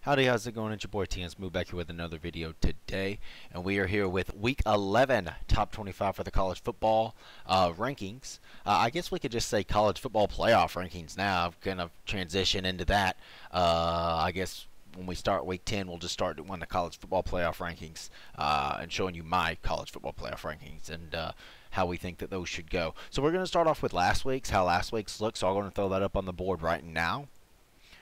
Howdy, how's it going? It's your boy T. Move back here with another video today, and we are here with Week 11 Top 25 for the college football rankings. I guess we could just say college football playoff rankings now. I've kind of transitioned into that. I guess when we start Week 10, we'll just start doing the college football playoff rankings and showing you my college football playoff rankings and how we think that those should go. So we're going to start off with how last week's looked. So I'm going to throw that up on the board right now.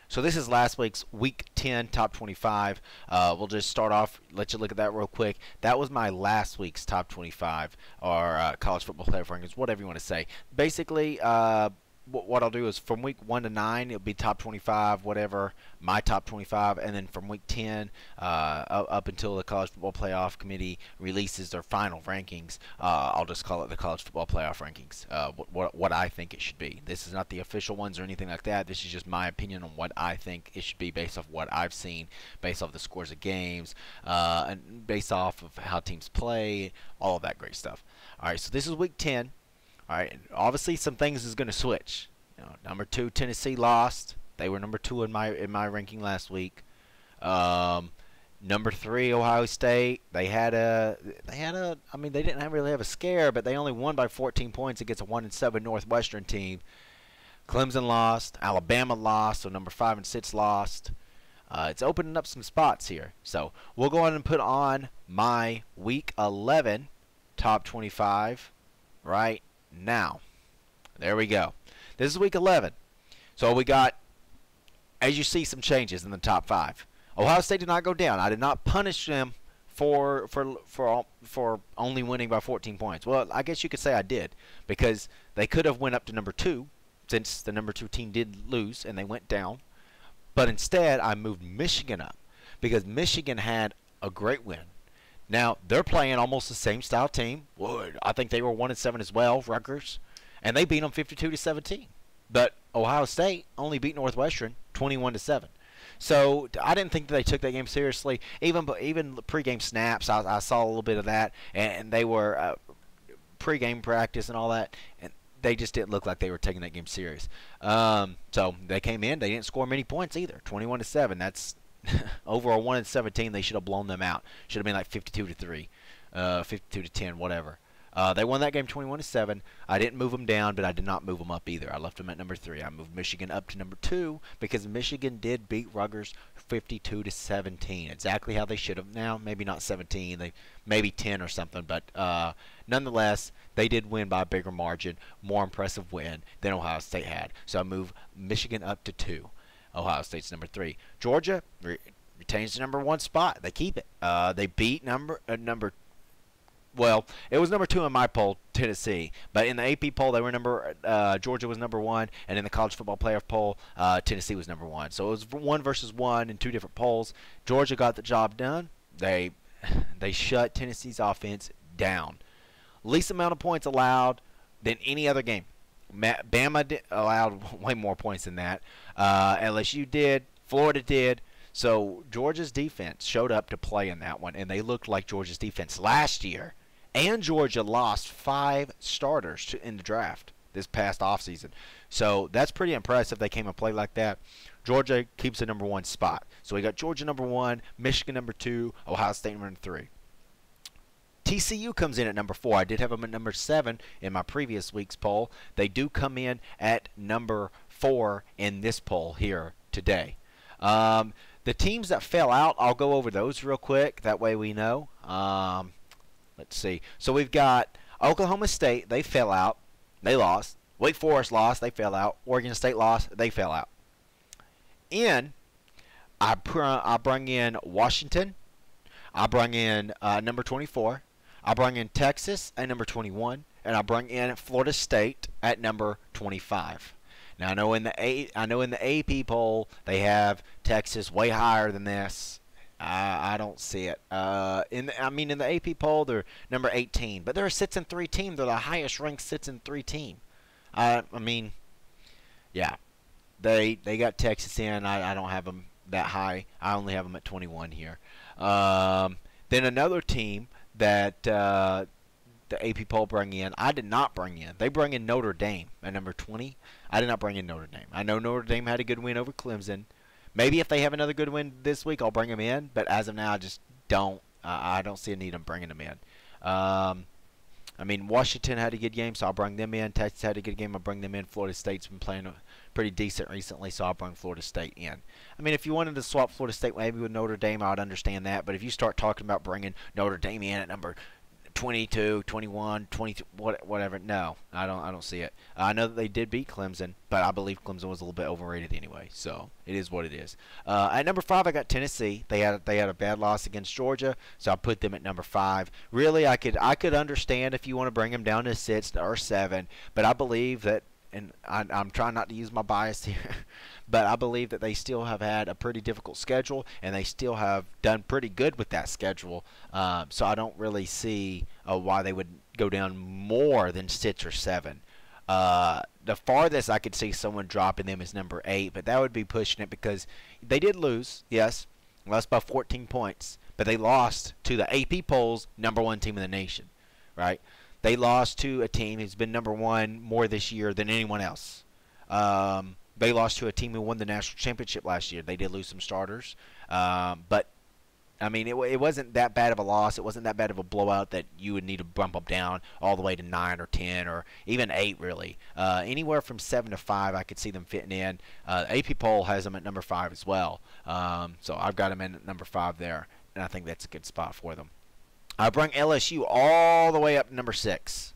So this is last week's Week 10 Top 25. We'll just start off, let you look at that real quick. That was my last week's Top 25, or college football playoff rankings, whatever you want to say. Basically, what I'll do is from Week 1 to 9, it'll be Top 25, whatever, my Top 25, and then from Week 10 up until the College Football Playoff Committee releases their final rankings, I'll just call it the College Football Playoff Rankings, what I think it should be. This is not the official ones or anything like that. This is just my opinion on what I think it should be based off what I've seen, based off the scores of games, and based off of how teams play, all of that great stuff. All right, so this is Week 10. All right, obviously some things is going to switch. Number 2, Tennessee lost. They were number 2 in my ranking last week. Number 3, Ohio State. They didn't really have a scare, but they only won by 14 points against a 1-7 Northwestern team. Clemson lost. Alabama lost. So number 5 and 6 lost. It's opening up some spots here. So we'll go ahead and put on my Week 11 Top 25 right now. There we go. This is Week 11. So we got, as you see, some changes in the top 5. Ohio State did not go down. I did not punish them for only winning by 14 points. Well, I guess you could say I did, because they could have went up to number 2, since the number 2 team did lose and they went down. But instead, I moved Michigan up, because Michigan had a great win. Now, they're playing almost the same style team. I think they were 1-7 as well, Rutgers. And they beat them 52-17. But Ohio State only beat Northwestern 21-7. So I didn't think that they took that game seriously. Even pregame snaps, I saw a little bit of that. And they were pregame practice and all that. And they just didn't look like they were taking that game serious. So they came in. They didn't score many points either. 21-7. That's over a 1-17, they should have blown them out. Should have been like 52-3, 52-10, whatever. They won that game 21-7. I didn't move them down, but I did not move them up either. I left them at number 3. I moved Michigan up to number 2 because Michigan did beat Rutgers 52-17. Exactly how they should have. Now, maybe not 17, maybe 10 or something, but nonetheless, they did win by a bigger margin, more impressive win than Ohio State had. So I moved Michigan up to 2. Ohio State's number 3. Georgia retains the number 1 spot. They keep it. They beat well, it was number 2 in my poll, Tennessee. But in the AP poll, they were Georgia was number 1, and in the college football playoff poll, Tennessee was number 1. So it was 1 versus 1 in 2 different polls. Georgia got the job done. They shut Tennessee's offense down. Least amount of points allowed than any other game. Bama allowed way more points than that. LSU did. Florida did. So Georgia's defense showed up to play in that one, and they looked like Georgia's defense last year. And Georgia lost 5 starters in the draft this past offseason. So that's pretty impressive. They came and played like that. Georgia keeps the number 1 spot. So we got Georgia number 1, Michigan number 2, Ohio State number 3. TCU comes in at number 4. I did have them at number 7 in my previous week's poll. They do come in at number 4 in this poll here today. The teams that fell out, I'll go over those real quick. That way we know. Let's see. So we've got Oklahoma State. They fell out. They lost. Wake Forest lost. They fell out. Oregon State lost. They fell out. I bring in Washington. I bring in number 24. I bring in Texas at number 21, and I bring in Florida State at number 25. Now I know in the AP poll they have Texas way higher than this. I don't see it. In the AP poll they're number 18, but they're a 6-3 team. They're the highest ranked 6-3 team. Yeah, they got Texas in. I don't have them that high. I only have them at 21 here. Then another team that the AP poll bring in, I did not bring in. They bring in Notre Dame at number 20. I did not bring in Notre Dame. I know Notre Dame had a good win over Clemson. Maybe if they have another good win this week, I'll bring them in. But as of now, I just don't. I don't see a need in bringing them in. I mean, Washington had a good game, so I'll bring them in. Texas had a good game, I'll bring them in. Florida State's been playing pretty decent recently, so I'll bring Florida State in. I mean, if you wanted to swap Florida State maybe with Notre Dame, I would understand that. But if you start talking about bringing Notre Dame in at number 22, 21, 22, whatever, no, I don't see it. I know that they did beat Clemson, but I believe Clemson was a little bit overrated anyway, so it is what it is. At number 5, I got Tennessee. They had a bad loss against Georgia, so I put them at number 5. Really, I could understand if you want to bring them down to 6 or 7, but I believe that, and I'm trying not to use my bias here, but I believe that they still have had a pretty difficult schedule, and they still have done pretty good with that schedule. So I don't really see why they would go down more than 6 or 7. The farthest I could see someone dropping them is number 8, but that would be pushing it because they did lose, yes, lost by 14 points, but they lost to the AP Poll's #1 team in the nation, right? They lost to a team who's been #1 more this year than anyone else. They lost to a team who won the national championship last year. They did lose some starters, but I mean, it wasn't that bad of a loss. It wasn't that bad of a blowout that you would need to bump them down all the way to 9 or 10 or even 8, really. Anywhere from 7 to 5, I could see them fitting in. AP Poll has them at number 5 as well, so I've got them in at number 5 there, and I think that's a good spot for them. I bring LSU all the way up to number 6.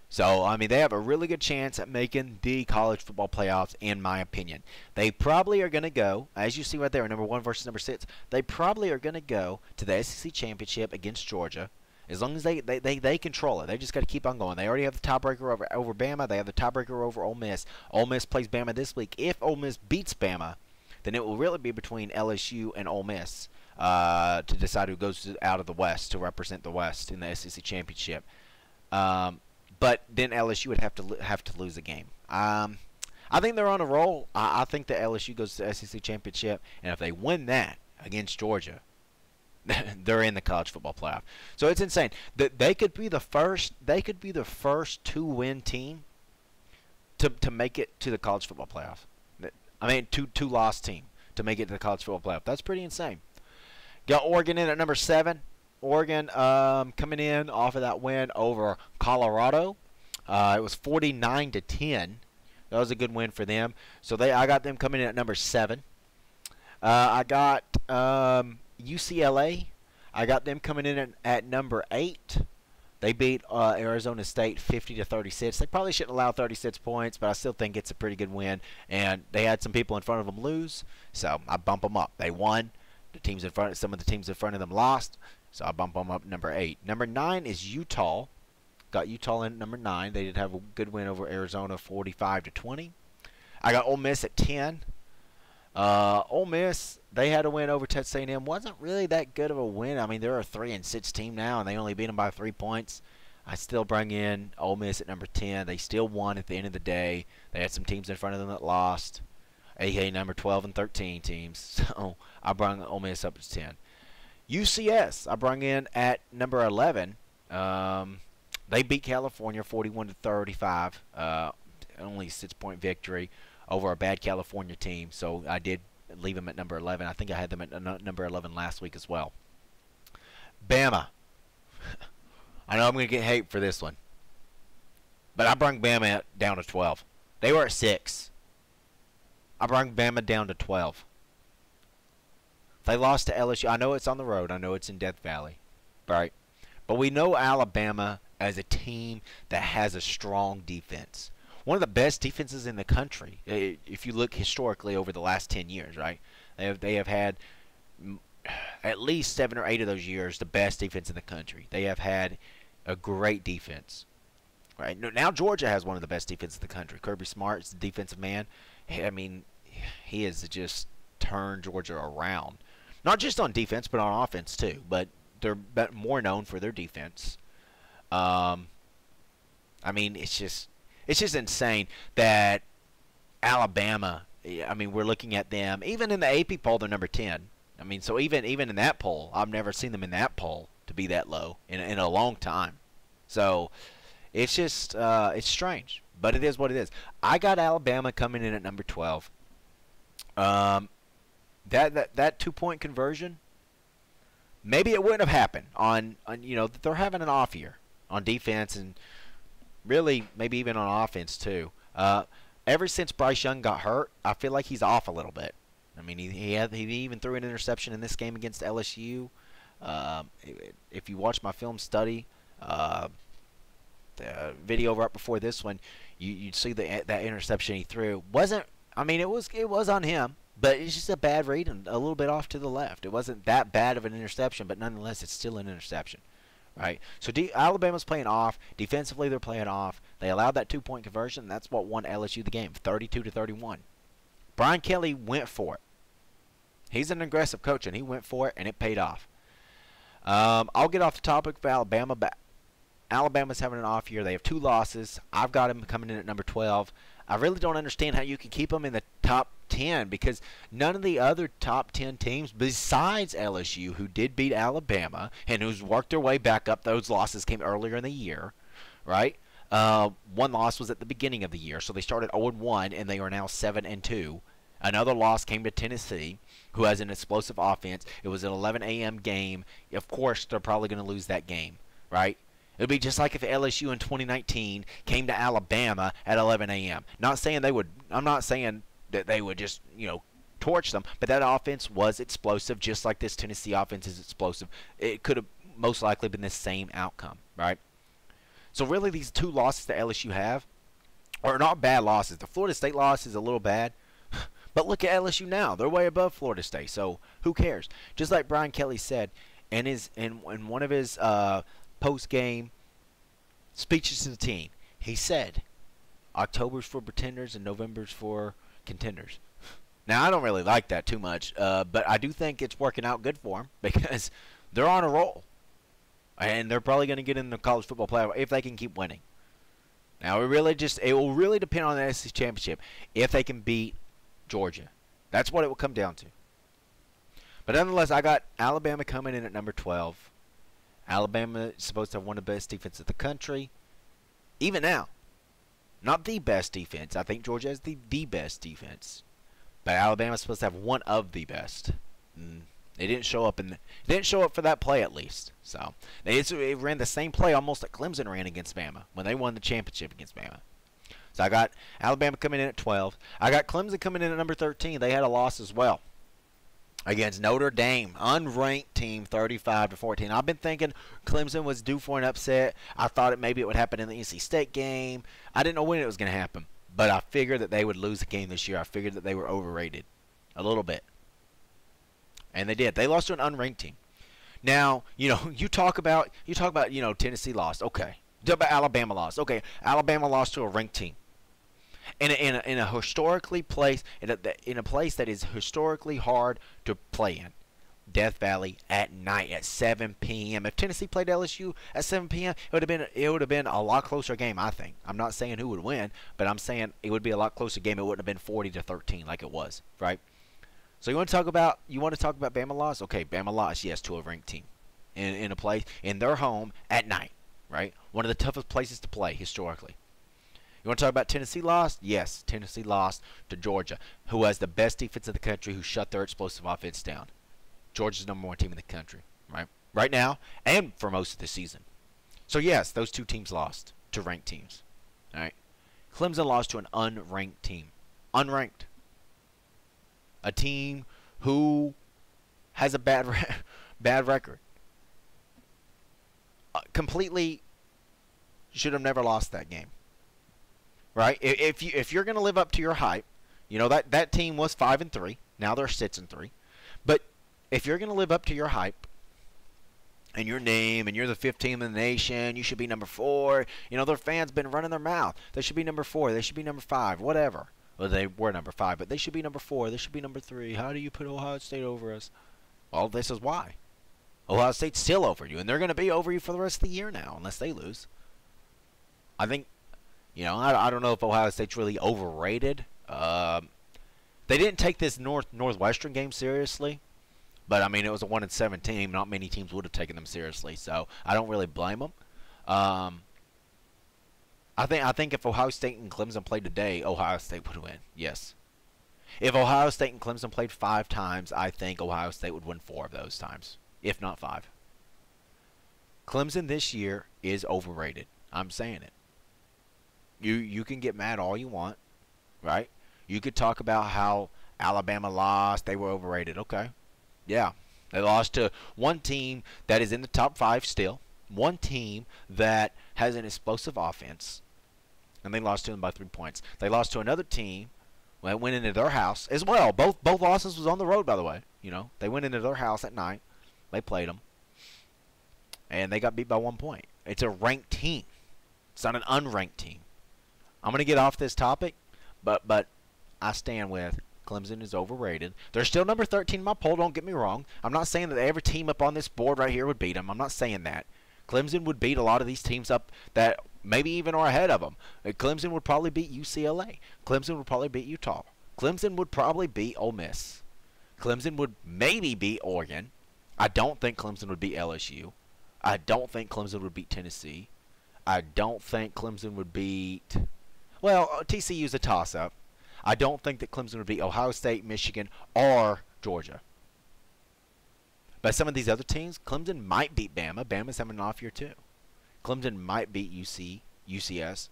So, I mean, they have a really good chance at making the college football playoffs, in my opinion. They probably are going to go, as you see right there, number 1 versus number 6, they probably are going to go to the SEC Championship against Georgia. As long as they control it. They just got to keep on going. They already have the tiebreaker over Bama. They have the tiebreaker over Ole Miss. Ole Miss plays Bama this week. If Ole Miss beats Bama, then it will really be between LSU and Ole Miss to decide who goes out of the West to represent the West in the SEC Championship. But then LSU would have to lose a game. I think they're on a roll. I think that LSU goes to the SEC Championship, and if they win that against Georgia, they're in the college football playoff. So it's insane that they could be the first. They could be the first 2-win team to make it to the college football playoff. I mean, two-loss team to make it to the college football playoff. That's pretty insane. Got Oregon in at number 7. Oregon coming in off of that win over Colorado. It was 49-10. That was a good win for them. So I got them coming in at number 7. I got UCLA. I got them coming in at number 8. They beat Arizona State 50-36. They probably shouldn't allow 36 points, but I still think it's a pretty good win. And they had some people in front of them lose, so I bump them up. They won. The teams in front, some of the teams in front of them lost, so I bump them up number 8. Number 9 is Utah. Got Utah in at number 9. They did have a good win over Arizona, 45-20. I got Ole Miss at 10. Ole Miss, they had a win over Texas A&M. Wasn't really that good of a win. I mean, they're a 3-6 team now, and they only beat them by 3 points. I still bring in Ole Miss at number 10. They still won at the end of the day. They had some teams in front of them that lost. A.K.A. number 12 and 13 teams. So I brought Ole Miss up to 10. UCS, I brought in at number 11. They beat California 41-35. Only a 6-point victory over a bad California team. So I did leave them at number 11. I think I had them at number 11 last week as well. Bama. I know I'm going to get hate for this one, but I brought Bama down to 12. They were at 6. I brought Bama down to 12. They lost to LSU. I know it's on the road. I know it's in Death Valley, right? But we know Alabama as a team that has a strong defense. One of the best defenses in the country, if you look historically over the last 10 years, right? They have had at least 7 or 8 of those years the best defense in the country. They have had a great defense. Right? Now Georgia has one of the best defenses in the country. Kirby Smart is the defensive man. I mean, he has just turned Georgia around. Not just on defense, but on offense too. But they're more known for their defense. I mean, it's just insane that Alabama, I mean, we're looking at them. Even in the AP poll, they're number 10. I mean, so even in that poll, I've never seen them in that poll to be that low in a long time. So it's just it's strange, but it is what it is. I got Alabama coming in at number 12. That 2-point conversion, maybe it wouldn't have happened on they're having an off year on defense and really maybe even on offense too. Ever since Bryce Young got hurt, I feel like he's off a little bit. I mean, he even threw an interception in this game against LSU. If you watch my film study, the video right before this one, you'd see that interception he threw wasn't. I mean, it was on him, but it's just a bad read and a little bit off to the left. It wasn't that bad of an interception, but nonetheless, it's still an interception, right? So Alabama's playing off. Defensively, they're playing off. They allowed that 2-point conversion. And that's what won LSU the game, 32-31. Brian Kelly went for it. He's an aggressive coach, and he went for it, and it paid off. I'll get off the topic of Alabama, but Alabama's having an off year. They have 2 losses. I've got them coming in at number 12. I really don't understand how you can keep them in the top 10 because none of the other top 10 teams besides LSU, who did beat Alabama and who's worked their way back up, those losses came earlier in the year, right? One loss was at the beginning of the year, so they started 0-1 and they are now 7-2. Another loss came to Tennessee, who has an explosive offense. It was an 11 a.m. game. Of course, they're probably going to lose that game, right? It would be just like if LSU in 2019 came to Alabama at 11 a.m. Not saying they would. I'm not saying that they would just torch them, but that offense was explosive, just like this Tennessee offense is explosive. It could have most likely been the same outcome, right? So really, these 2 losses that LSU have are not bad losses. The Florida State loss is a little bad. But look at LSU now. They're way above Florida State, so who cares? Just like Brian Kelly said in one of his post-game speeches to the team, he said, October's for pretenders and November's for contenders. Now, I don't really like that too much, but I do think it's working out good for them because they're on a roll. And they're probably going to get in the college football playoff if they can keep winning. Now, it will really depend on the SEC championship if they can beat Georgia. That's what it will come down to. But nonetheless, I got Alabama coming in at number 12. Alabama is supposed to have one of the best defenses in the country. Even now. Not the best defense. I think Georgia has the best defense. But Alabama is supposed to have one of the best. They didn't show up for that play at least. So they ran the same play almost that Clemson ran against Bama when they won the championship against Bama. So I got Alabama coming in at 12. I got Clemson coming in at number 13. They had a loss as well against Notre Dame, unranked team, 35-14. I've been thinking Clemson was due for an upset. I thought maybe it would happen in the NC State game. I didn't know when it was going to happen, but I figured that they would lose the game this year. I figured that they were overrated a little bit, and they did. They lost to an unranked team. Now, you talk about Tennessee lost. Okay. Talk about Alabama lost. Okay, Alabama lost to a ranked team. In a historically place in a place that is historically hard to play in, Death Valley at night at 7 p.m. If Tennessee played LSU at 7 p.m., it would have been a lot closer game. I think. I'm not saying who would win, but I'm saying it would be a lot closer game. It wouldn't have been 40-13 like it was, right? So you want to talk about Bama loss? Okay, Bama loss, yes, to a ranked team in a place in their home at night, right? One of the toughest places to play historically. You want to talk about Tennessee lost? Yes, Tennessee lost to Georgia, who has the best defense in the country, who shut their explosive offense down. Georgia's the number 1 team in the country, right? Right now, and for most of the season. So yes, those 2 teams lost to ranked teams. All right. Clemson lost to an unranked team. Unranked. A team who has a bad record. Completely should have never lost that game. Right? If you're going to live up to your hype, that team was 5-3. Now they're 6-3. But if you're going to live up to your hype and your name and you're the 5th team in the nation, you should be number 4. Their fans been running their mouth. They should be number 4. They should be number 5. Whatever. Well, they were number 5, but they should be number 4. They should be number 3. How do you put Ohio State over us? Well, this is why. Ohio State's still over you, and they're going to be over you for the rest of the year now, unless they lose. I think, I don't know if Ohio State's really overrated. They didn't take this Northwestern game seriously, but, it was a 1-7 team. Not many teams would have taken them seriously, so I don't really blame them. I think if Ohio State and Clemson played today, Ohio State would win. Yes. If Ohio State and Clemson played 5 times, I think Ohio State would win 4 of those times, if not 5. Clemson this year is overrated. I'm saying it. You can get mad all you want, right? You could talk about how Alabama lost, they were overrated. Okay. Yeah. They lost to one team that is in the top 5 still, one team that has an explosive offense, and they lost to them by 3 points. They lost to another team that went into their house as well. Both losses was on the road, by the way. You know, they went into their house at night. They played them, and they got beat by 1 point. It's a ranked team. It's not an unranked team. I'm going to get off this topic, but I stand with Clemson is overrated. They're still number 13 in my poll, don't get me wrong. I'm not saying that every team up on this board right here would beat them. I'm not saying that. Clemson would beat a lot of these teams up that maybe even are ahead of them. Clemson would probably beat UCLA. Clemson would probably beat Utah. Clemson would probably beat Ole Miss. Clemson would maybe beat Oregon. I don't think Clemson would beat LSU. I don't think Clemson would beat Tennessee. I don't think Clemson would beat... Well, TCU's a toss-up. I don't think that Clemson would beat Ohio State, Michigan, or Georgia. But some of these other teams, Clemson might beat Bama. Bama's having an off year too. Clemson might beat UCS,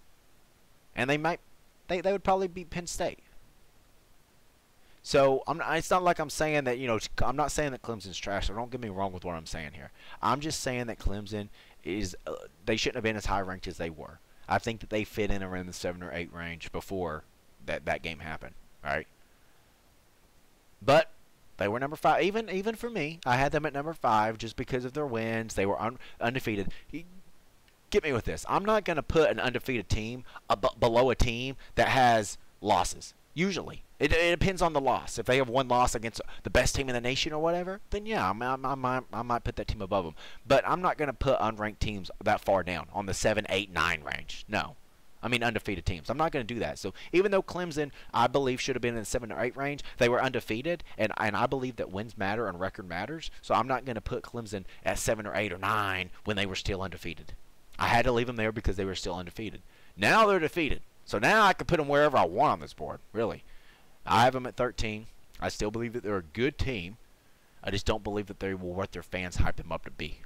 and they would probably beat Penn State. So it's not like I'm saying that I'm not saying that Clemson's trash. So don't get me wrong with what I'm saying here. I'm just saying that Clemson is they shouldn't have been as high ranked as they were. I think that they fit in around the 7 or 8 range before that game happened, right? But they were number 5. Even for me, I had them at number 5 just because of their wins. They were undefeated. Get me with this. I'm not going to put an undefeated team below a team that has losses. Usually. It depends on the loss. If they have one loss against the best team in the nation or whatever, then yeah, I might put that team above them. But I'm not going to put unranked teams that far down on the 7, 8, 9 range. No. I mean undefeated teams. I'm not going to do that. So even though Clemson, I believe, should have been in the 7 or 8 range, they were undefeated, and I believe that wins matter and record matters. So I'm not going to put Clemson at 7 or 8 or 9 when they were still undefeated. I had to leave them there because they were still undefeated. Now they're defeated. So now I can put them wherever I want on this board, really. I have them at 13. I still believe that they're a good team. I just don't believe that they will what their fans hype them up to be.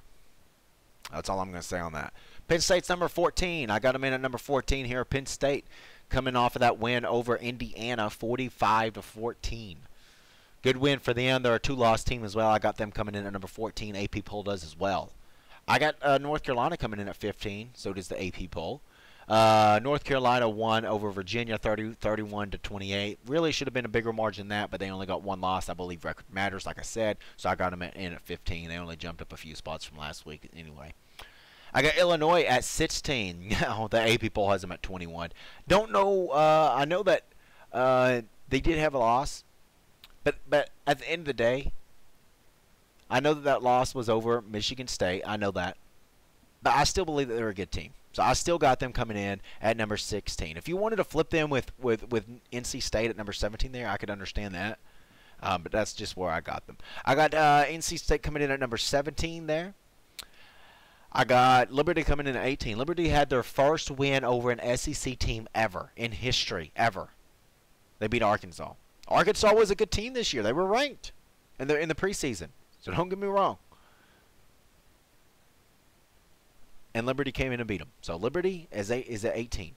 That's all I'm going to say on that. Penn State's number 14. I got them in at number 14 here. Penn State coming off of that win over Indiana, 45-14. Good win for them. They're a 2-loss team as well. I got them coming in at number 14. AP Poll does as well. I got North Carolina coming in at 15. So does the AP Poll. North Carolina won over Virginia 31-28. Really should have been a bigger margin than that, but they only got 1 loss. I believe record matters, like I said. So I got them in at 15. They only jumped up a few spots from last week anyway. I got Illinois at 16. Now the AP Poll has them at 21. Don't know. I know that they did have a loss, but at the end of the day, I know that loss was over Michigan State. I know that, but I still believe that they're a good team. So I still got them coming in at number 16. If you wanted to flip them with NC State at number 17 there, I could understand that. But that's just where I got them. I got NC State coming in at number 17 there. I got Liberty coming in at 18. Liberty had their first win over an SEC team ever in history, ever. They beat Arkansas. Arkansas was a good team this year. They were ranked in the preseason. So don't get me wrong. And Liberty came in and beat them. So Liberty is at 18.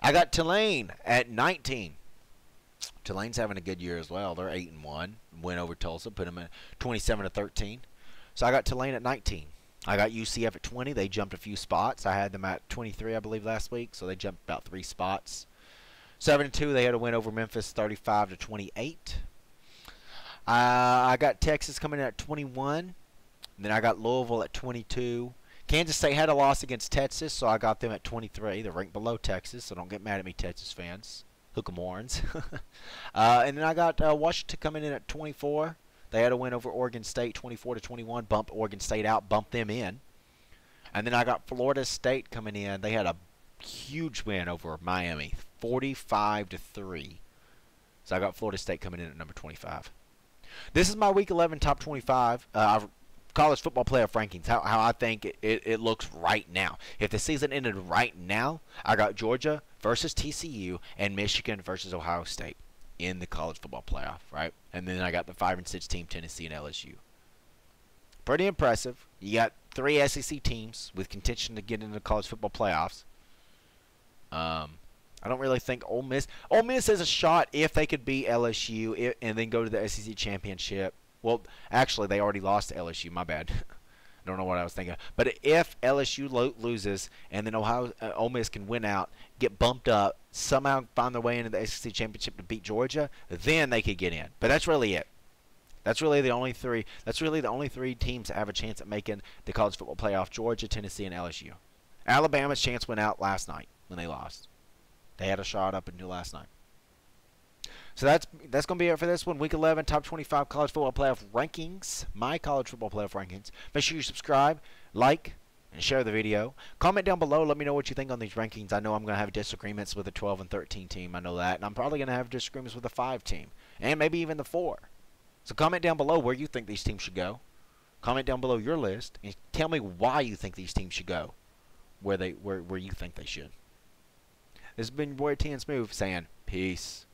I got Tulane at 19. Tulane's having a good year as well. They're 8-1. Win over Tulsa, put them at 27-13. So I got Tulane at 19. I got UCF at 20. They jumped a few spots. I had them at 23, I believe, last week. So they jumped about 3 spots. 7-2. They had a win over Memphis, 35-28. I got Texas coming in at 21. And then I got Louisville at 22. Kansas State had a loss against Texas, so I got them at 23. They're ranked below Texas, so don't get mad at me, Texas fans. Hook 'em horns. And then I got Washington coming in at 24. They had a win over Oregon State, 24-21. Bumped Oregon State out, bumped them in. And then I got Florida State coming in. They had a huge win over Miami, 45-3. So I got Florida State coming in at number 25. This is my Week 11 top 25. College football playoff rankings, how I think it looks right now. If the season ended right now, I got Georgia versus TCU and Michigan versus Ohio State. in the college football playoff, right? And then I got the 5 and 6 team, Tennessee and LSU. Pretty impressive. You got 3 SEC teams with contention to get into the college football playoffs. I don't really think Ole Miss. Ole Miss has a shot if they could beat LSU and then go to the SEC championship. Well, actually, they already lost to LSU. My bad. I don't know what I was thinking. But if LSU loses and then Ole Miss can win out, get bumped up, somehow find their way into the SEC championship to beat Georgia, then they could get in. But that's really it. That's really the only three. That's really the only 3 teams that have a chance at making the college football playoff: Georgia, Tennessee, and LSU. Alabama's chance went out last night when they lost. They had a shot up until last night. So that's going to be it for this one. Week 11, top 25 college football playoff rankings. My college football playoff rankings. Make sure you subscribe, like, and share the video. Comment down below. Let me know what you think on these rankings. I know I'm going to have disagreements with the 12 and 13 team. I know that. And I'm probably going to have disagreements with the 5 team. And maybe even the 4. So comment down below where you think these teams should go. Comment down below your list. And tell me why you think these teams should go where you think they should. This has been your boy T and Smooth saying peace.